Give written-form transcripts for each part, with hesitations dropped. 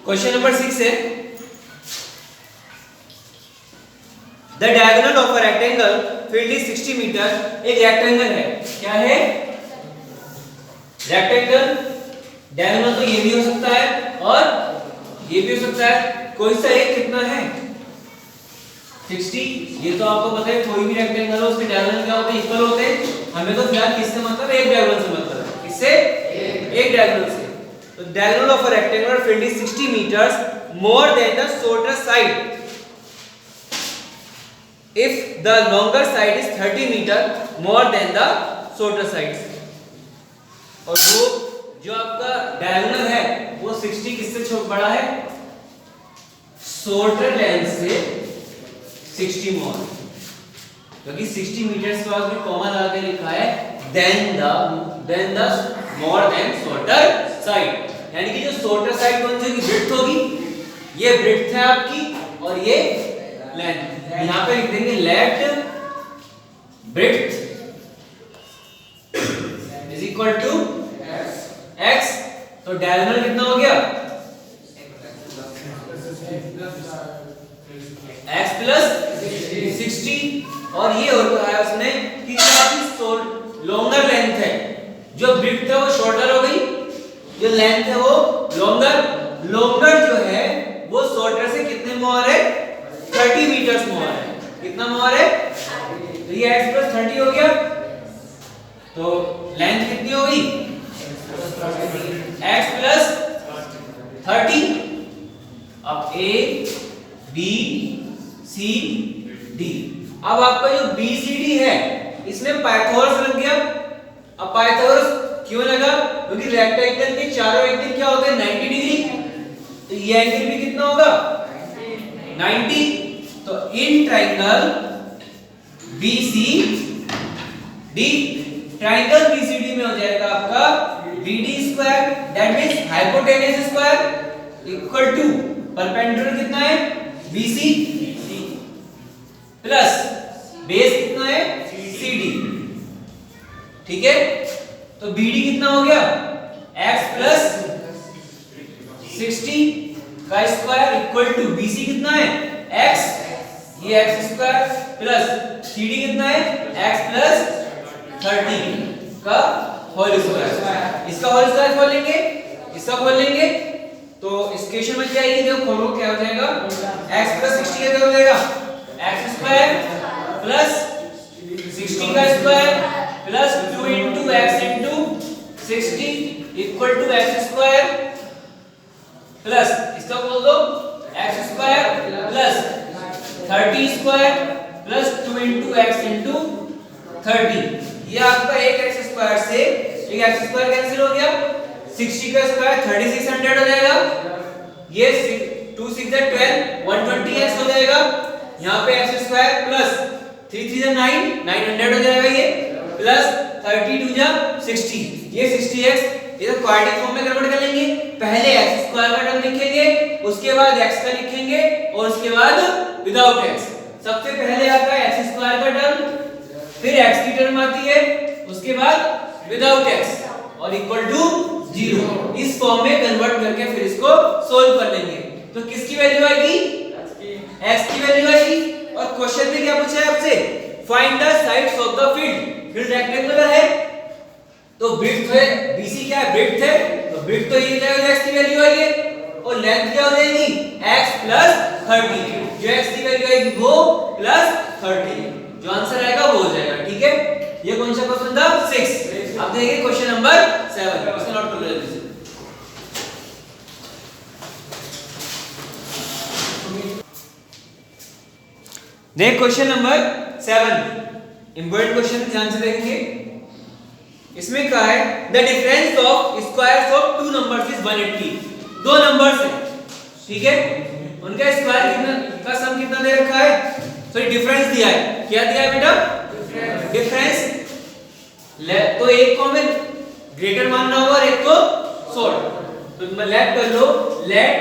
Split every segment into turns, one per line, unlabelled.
Question number 6 है the diagonal of a rectangle field is 60 metre. एक rectangle है, क्या है? रेक्टेंगल। डायगोनल तो ये भी हो सकता है और ये भी हो सकता है। कोई सा एक कितना है? 60। ये तो आपको पता है, कोई भी रेक्टेंगल हो उसके डायगोनल क्या होते हैं? इक्वल होते हैं। हमें तो फिलहाल किससे मतलब है? एक डायगोनल से मतलब है। किससे? एक डायगोनल से। तो diagonal of a rectangular field is 60 meters more than the shorter side if the longer side is 30 meter more than the shorter side। और वो जो आपका डायगोनल है वो 60 किससे बड़ा है? शॉर्टर लेंथ से 60 मोर, क्योंकि 60 मीटर के बाद में कॉमा लगा के लिखा है then the more than shorter side. यानी कि जो शॉर्टर साइड कौन सी होगी? ब्रेड्थ होगी। ये ब्रेड्थ है आपकी और ये लेंथ। यहां पे लिख देंगे let breadth is equal to x। तो डायगोनल कितना हो गया? x plus 60। और ये होता है उसने कि काफी लॉन्गर लेंथ है, जो ब्रेड्थ है वो शॉर्टर हो गई, जो लेंथ है वो लॉन्गर। लॉन्गर जो है वो शॉर्टर से कितने मोर है? 30 मीटर्स मोर है। कितना मोर है? तो ये x प्लस 30 हो गया। तो लेंथ कितनी हो गई? x plus 30। अब a b c d। अब आपका जो b c d है इसमें पाइथागोरस लग गया। अब पाइथागोरस क्यों लगा? क्योंकि रेक्टेंगल के चारों एंगल क्या होते हैं? 90 डिग्री। तो ये एंगल भी कितना होगा? 90। तो in triangle BCD, triangle BCD में हो जाएगा आपका BD square, that means hypotenuse square equal to perpendicular कितना है? BC प्लस बेस कितना है? CD। ठीक है, तो BD कितना हो गया? x प्लस 60 का स्क्वायर इक्वल टू BC कितना है? x, ये x स्क्वायर प्लस CD कितना है? x प्लस 30 का होल स्क्वायर। इसका होल स्क्वायर खोल लेंगे, इसका खोल लेंगे, तो इस क्वेश्चन में क्या आएगी? देखो खोलो, क्या हो जाएगा? x प्लस 60 क्या हो जाएगा? x स्क्वायर प्लस 60 का square plus 2 into x into 60 equal to x square plus इसका बोल दो x square plus 30 square plus 2 into x into 30। ये आपका एक x स्क्वायर से एक x स्क्वायर कैंसिल हो गया। 60 का स्क्वायर 3600 हो जाएगा। ये 2 6 12 120x हो जाएगा। यहाँ पे x स्क्वायर प्लस 3 3 9 900 हो जाएगा। ये प्लस 32 जा 60, ये 60x इधर क्वाड्रेटिक फॉर्म में कन्वर्ट कर लेंगे। पहले x स्क्वायर का टर्म लिखेंगे, उसके बाद x का लिखेंगे और उसके बाद विदाउट x। सबसे पहले आता है x स्क्वायर का टर्म, फिर x की टर्म आती है, उसके बाद विदाउट x और इक्वल टू 0। इस फॉर्म में कन्वर्ट करके फिर इसको सोल्व कर लेंगे। तो किसकी वैल्यू आएगी? x की वैल्यू आएगी। और क्वेश्चन में क्या पूछा है आपसे? Find the sides of the field. Field rectangular है तो ब्रेड्थ है, BC क्या है? ब्रेड्थ है, तो ब्रेड्थ तो ये क्या हो जाएगा? x की वैल्यू आएगी। और लेंथ क्या हो जाएगी? x plus 30। जो x की वैल्यू आएगी वो प्लस 30। जो आंसर आएगा वो हो जाएगा। ठीक है, ये कौन सा क्वेश्चन था? 6। अब देखिए क्वेश्चन नंबर 7। क्वेश्चन नोट कर लीजिए। देख क्वेश्चन नंबर 7 इंपॉर्टेंट क्वेश्चन, ध्यान से देखेंगे। इसमें क्या है? The difference of squares of two numbers is 180। दो नंबर्स हैं, ठीक है, उनका स्क्वायर कितना का सम कितना दे रखा है? सॉरी डिफरेंस दिया है। क्या दिया है बेटा? डिफरेंस। तो एक को हमें ग्रेटर मानना होगा और एक को शॉर्ट। तो लेट कर लो, लेट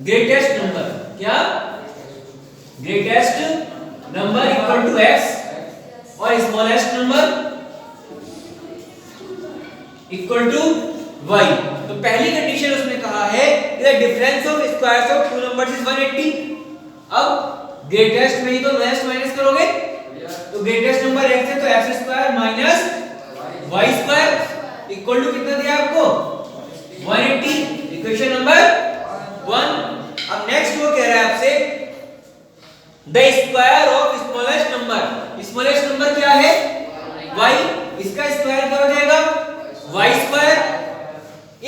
ग्रेटेस्ट नंबर, क्या? Greatest number equal to x और smallest number equal to y। तो पहली कंडीशन उसने कहा है the difference of squares of two numbers is 180। अब ग्रेटेस्ट में ही तो लोएस्ट माइनस करोगे, तो ग्रेटेस्ट नंबर x है तो x square minus y square equal to कितना दिया आपको 180, इक्वेशन नंबर 1। अब नेक्स्ट वो कह रहा है आपसे the square of smallest number. Smallest number क्या है y, इसका स्क्वायर क्या हो जाएगा y स्क्वायर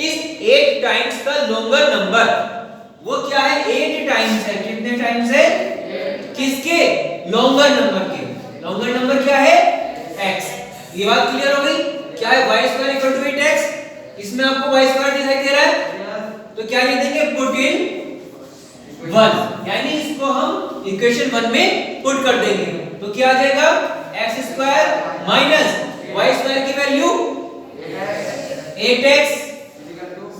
इस 8 टाइम्स का लॉन्गर नंबर। वो क्या है 8 टाइम्स है, कितने टाइम्स है किसके लॉन्गर नंबर के। लॉन्गर नंबर क्या है x। ये बात क्लियर हो गई, क्या है y square equal to 8x। इसमें आपको y स्क्वायर दिखाई दे रहा है तो क्या लिख देंगे पुट इन 1, यानी इसको हम इक्वेशन 1 में पुट कर देंगे तो क्या आ जाएगा x square minus y square की वैल्यू 8x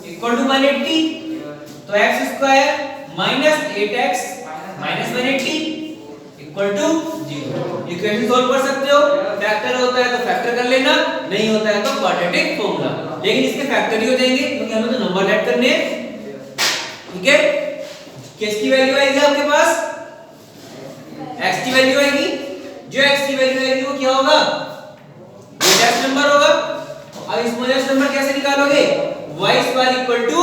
इक्वल टू 180, तो x square minus 8x minus 180 equal to 0। Equation solve कर सकते हो, फैक्टर होता है तो फैक्टर कर लेना, नहीं होता है तो क्वाड्रेटिक फॉर्मूला, लेकिन इसके फैक्टर ही हो जाएंगे क्योंकि हमें तो नंबर ऐड करने हैं। ठीक है, किसकी वैल्यू आएगी आपके पास x की वैल्यू आएगी, जो x की वैल्यू आएगी वो क्या होगा ग्रेटेस्ट नंबर होगा। अब स्मॉलेस्ट नंबर कैसे निकालोगे y square equal to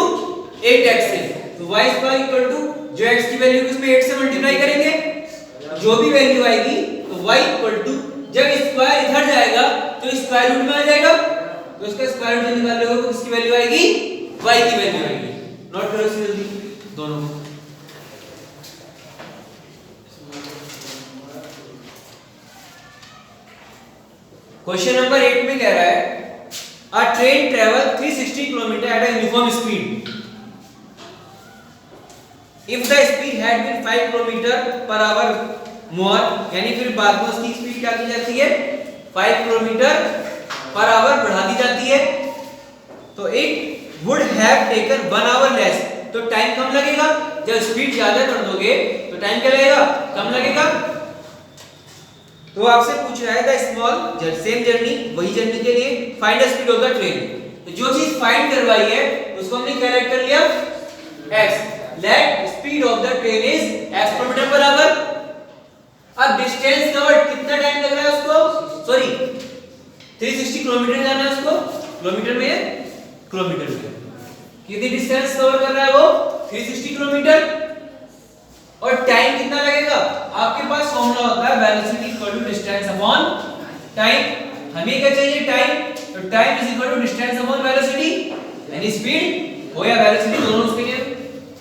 8x से, तो y स्क्वायर इक्वल टू जो x की वैल्यू उसमें 8 से मल्टीप्लाई करेंगे, जो भी वैल्यू आएगी तो y इक्वल टू जब स्क्वायर इधर जाएगा तो स्क्वायर रूट में आ जाएगा, तो इसका स्क्वायर रूट निकाल लोगे तो किसकी वैल्यू आएगी y की वैल्यू आएगी। नोट करो जल्दी दोनों को। क्वेश्चन नंबर 8 में कह रहा है a train travel 360 km at a uniform speed if the speed had been 5 km per hour more, यानी फिर बाद में उसकी स्पीड क्या की जाती है 5 km per hour बढ़ा दी जाती है, तो it would have taken 1 hour less, तो टाइम कम लगेगा। जब स्पीड ज्यादा कर दोगे तो टाइम क्या लगेगा कम लगेगा। तो आपसे पूछ रहा है द स्मॉल सेम जर्नी, वही जर्नी के लिए find the speed of the train, तो जो चीज फाइंड करवाई है उसको हमने क्या राइट कर लिया x। Let speed of the train is x kilometre per hour. अब डिस्टेंस कवर्ड कितना टाइम लग रहा है उसको, सॉरी 360 किलोमीटर जाना है उसको, किलोमीटर में है किलोमीटर में कितनी डिस्टेंस कवर कर रहा है वो 360 किलोमीटर, और टाइम कितना लगेगा। आपके पास फॉर्मूला होता है velocity equal to distance upon time. हमें क्या चाहिए टाइम, तो time is equal to distance upon velocity, यानी स्पीड हो या वेलोसिटी दोनों उसके लिए।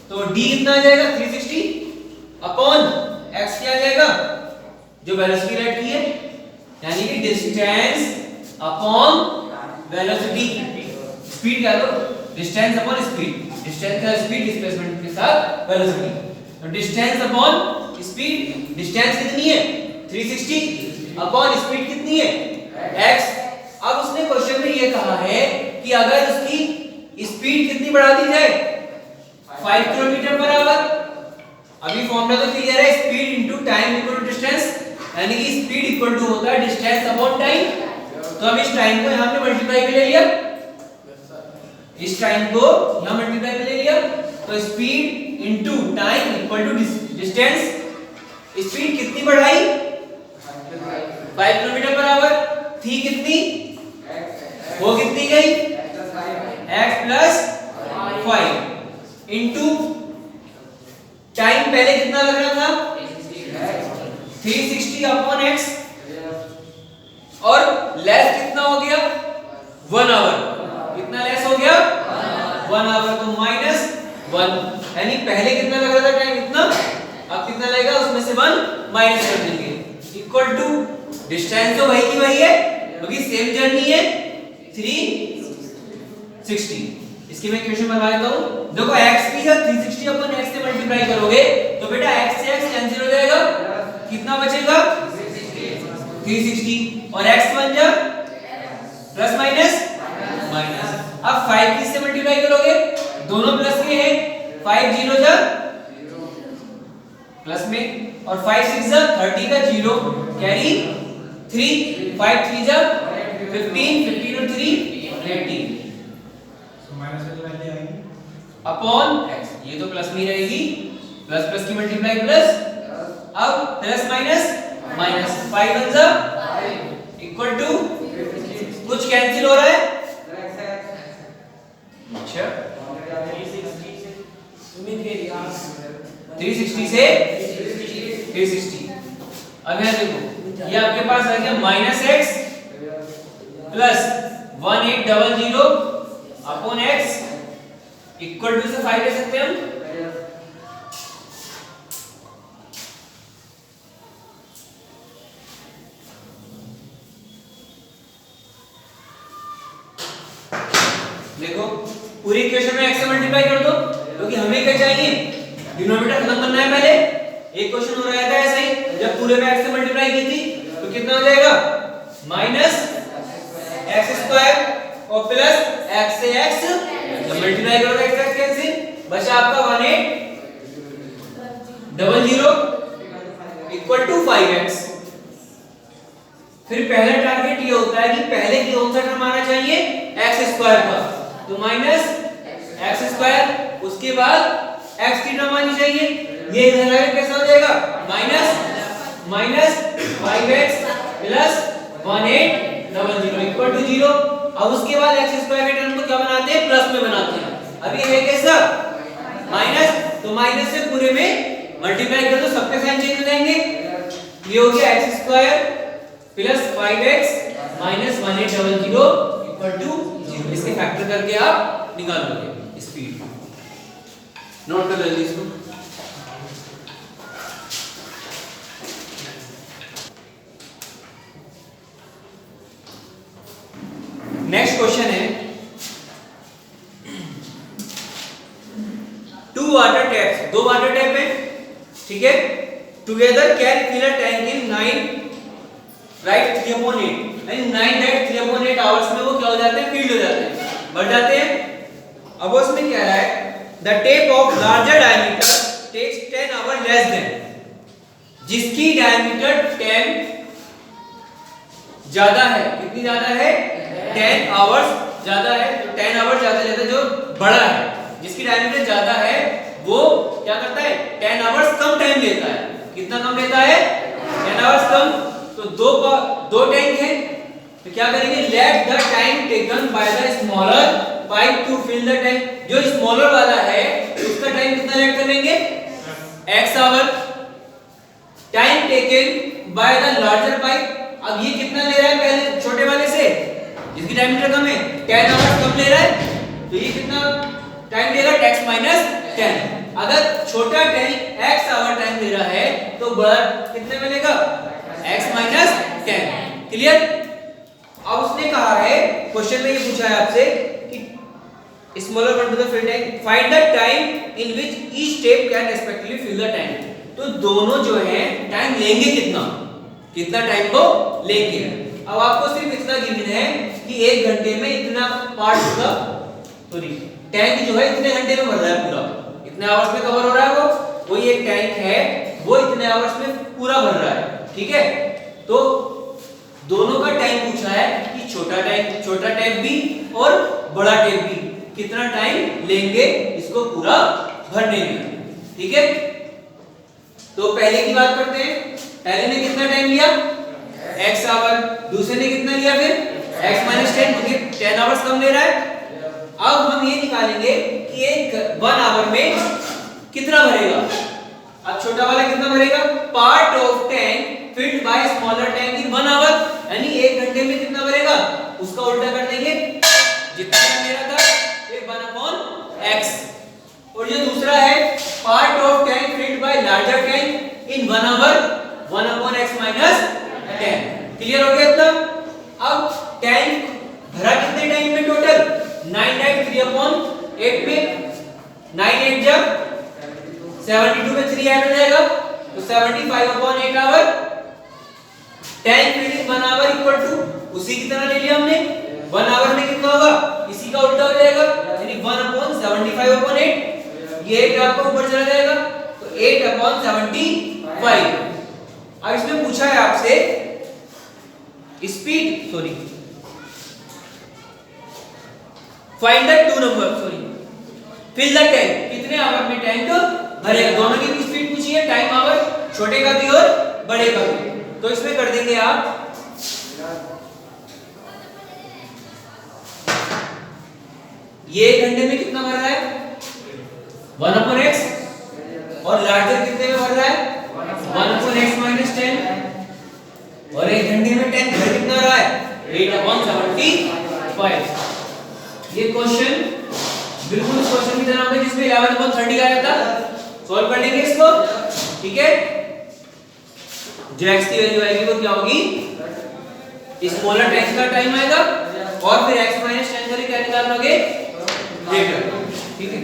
तो d कितना आ जाएगा 360 अपॉन x क्या आ जाएगा जो वेलोसिटी राइट की है, यानी कि डिस्टेंस अपॉन वेलोसिटी। स्पीड क्या लो डिस्टेंस अपॉन स्पीड, डिस्टेंस का स्पीड डिस्प्लेसमेंट के साथ वेलोसिटी, तो डिस्टेंस अपॉन स्पीड, डिस्टेंस कितनी है 360 अपॉन स्पीड कितनी है x। अब उसने क्वेश्चन में ये कहा है कि अगर उसकी स्पीड कितनी बढ़ा दी जाए 5 किलोमीटर पर आवर। अभी फॉर्मूला तो क्लियर है, speed into time equal to distance, यानी कि स्पीड इक्वल टू होता है डिस्टेंस अपॉन टाइम। तो हम इस टाइम को यहां पे मल्टीप्लाई पे ले लिया, इस टाइम को यहां मल्टीप्लाई पे ले लिया, तो speed into time equal to distance. Speed कितनी बढ़ाई 5 किलोमीटर पर आवर, थी कितनी वो कितनी गई x प्लस 5 इनटू टाइम पहले कितना लग रहा था 360 अपॉन x, और लेस कितना हो गया 1 आवर, कितना लेस हो गया 1 आवर, तो -1, यानी पहले कितना लग रहा था टाइम इतना, अब कितना लगेगा उसमें से 1 माइनस कर देंगे, इक्वल टू डिस्टेंस तो वही की वही है क्योंकि सेम जर्नी है 360। इसकी मैं इक्वेशन बना देता हूं, देखो x की है 360 अपन x से मल्टीप्लाई करोगे तो बेटा x से x कैंसिल हो जाएगा, कितना बचेगा 360, और x बन जा प्लस माइनस माइनस। अब 5 किससे मल्टीप्लाई करोगे, दोनों प्लस के हैं, 5 0 जा प्लस में, और 5 6 जा 30 का 0 कैरी 3, 5 3 जा 15, 15 और 3 18, अपॉन x, ये तो प्लस में ही रहेगी, प्लस प्लस की मल्टीप्लाई प्लस, अब प्लस माइनस माइनस, 5 वन जा इक्वल टू, कुछ कैंसिल हो रहा है, अच्छा 360 से 360। अब यहां देखो, ये आपके पास आ गया minus x plus 1800 upon x equal to से 5 ले सकते हैं हम। देखो पूरी इक्वेशन में x से मल्टीप्लाई कर दो, क्योंकि हमें क्या चाहिए, डिनोमिनेटर खत्म करना है पहले। एक क्वेश्चन हो रहा था ऐसे ही, जब पूरे में x से मल्टीप्लाई की थी तो कितना हो जाएगा, माइनस एक्स स्क्वायर और प्लस x से x, जब मल्टीप्लाई करोगे x x कैंसिल, बचा आपका 1800 इक्वल टू 5x। फिर पहला टारगेट ये होता है कि पहले की कौन सा टर्म आना चाहिए, एक्स स्क्वायर का, तो माइनस एक्स स्क्वायर, उसके बाद x की टर्म आनी चाहिए, ये इधर आगे कैसा हो जाएगा, minus 5x plus 1800 equal to 0। अब उसके बाद x स्क्वायर के टर्म को क्या बनाते हैं, प्लस में बनाते हैं। अब ये है कैसा, माइनस, तो माइनस से पूरे में मल्टीप्लाई कर दो, सबके साइन चेंज हो जाएंगे, ये हो गया x square plus 5x minus 1800 equal to 0। इसके फैक्टर करके आप निकाल लोगे स्पीड, नोट कर लीजिए इसको। नेक्स्ट क्वेश्चन है, 2 वाटर टैप्स, 2 वाटर टैप है, ठीक है, together can fill a tank in 9 right 3/8, यानी 9 राइट 3/8 आवर्स में वो क्या हो जाते हैं, फील्ड हो जाते हैं, बढ़ जाते हैं। अब उसमें क्या है, the tap of larger diameter takes 10 hour less than, जिसकी डायमीटर 10 ज्यादा है, कितनी ज्यादा है, 10 आवर्स ज्यादा है, तो 10 आवर्स ज्यादा जो बड़ा है, जिसकी डायमीटर ज्यादा है वो क्या करता है, 10 आवर्स कम टाइम लेता है। कितना कम लेता है, 10 आवर्स कम। तो दो टैंक है, तो क्या करेंगे, let the time taken by the smaller pipe to fill the tank, जो स्मॉलर वाला है उसका टाइम कितना लेट कर लेंगे, x hour, time taken by the larger pipe, अब ये कितना ले रहा है पहले छोटे वाले से, जिसकी डायमीटर कम है, 10 आवर्स कम ले रहा है, तो ये कितना टाइम लेगा, x माइनस 10। अगर छोटा टैंक x आवर टाइम ले रहा है तो बड़ा कितने में लेगा, x माइनस 10। क्लियर। अब उसने कहा है, क्वेश्चन में ये पूछा है आपसे कि smaller one to the fill tank, find the time in which each step can respectively fill the tank. तो दोनों जो है टाइम लेंगे कितना टाइम को लेंगे। अब आपको सिर्फ इतना गिवन है कि 1 घंटे में इतना पार्ट होगा, सॉरी टैंक जो है इतने घंटे में भर रहा है पूरा, इतने आवर्स में कवर हो रहा है वो, कोई एक टैंक है वो इतने आवर्स में पूरा भर रहा है, ठीक है। तो दोनों का टाइम पूछा है कि छोटा टैंक भी और बड़ा टैंक भी कितना टाइम लेंगे इसको पूरा भरने में, ठीक है। तो पहले की बात करते हैं, पहले ने कितना टाइम लिया, x आवर, दूसरे ने कितना लिया फिर x माइनस 10, क्योंकि 10 आवर्स कम ले रहा है। अब हम ये निकालेंगे कि एक 1 आवर में कितना भरेगा। अब छोटा वाला कितना भरेगा, part of tank filled by smaller tank in 1 hour, यानी 1 घंटे में कितना भरेगा, उसका उल्टा कर देंगे, जितना मेरा था ये 1/x। और जो दूसरा है part of tank filled by larger tank in 1 hour, 1/x minus 10। Clear हो गया इतना। अब टैंक भरा कितने टाइम में टोटल, 9 टाइम 3/8 में, 9 8 जब 72 में 3 ऐड हो जाएगा तो 75/8 hour, tank filled in 1 hour equal to उसी की तरह ले लिया हमने, 1 आवर में कितना होगा, इसी का उल्टा हो जाएगा, यानी 1/75/8, ये 8 आपका ऊपर चला जाएगा तो 8/75। अब इसमें पूछा है आपसे speed, sorry find the two number, sorry, fill the tank, कितने आवर में टैंक भरेगा। दोनों की स्पीड पूछी है, टाइम आवर, छोटे का भी और बड़े का भी। तो इसमें कर देंगे आप ये 1 घंटे में कितना भर रहा है 1/x, और लार्जर कितने में भर रहा है 1/x - 10, और 1 घंटे में टैंक भर कितना रहा है 8/75। ये क्वेश्चन बिल्कुल उस क्वेश्चन की तरह होगा जिसमें 11/30 आया था। सॉल्व कर लेंगे इसको, ठीक है। जो x की वैल्यू आएगी वो क्या होगी, स्मॉलर टैंक का टाइम आएगा, और फिर x - 10 करके क्या निकालोगे, ग्रेटर, ठीक है।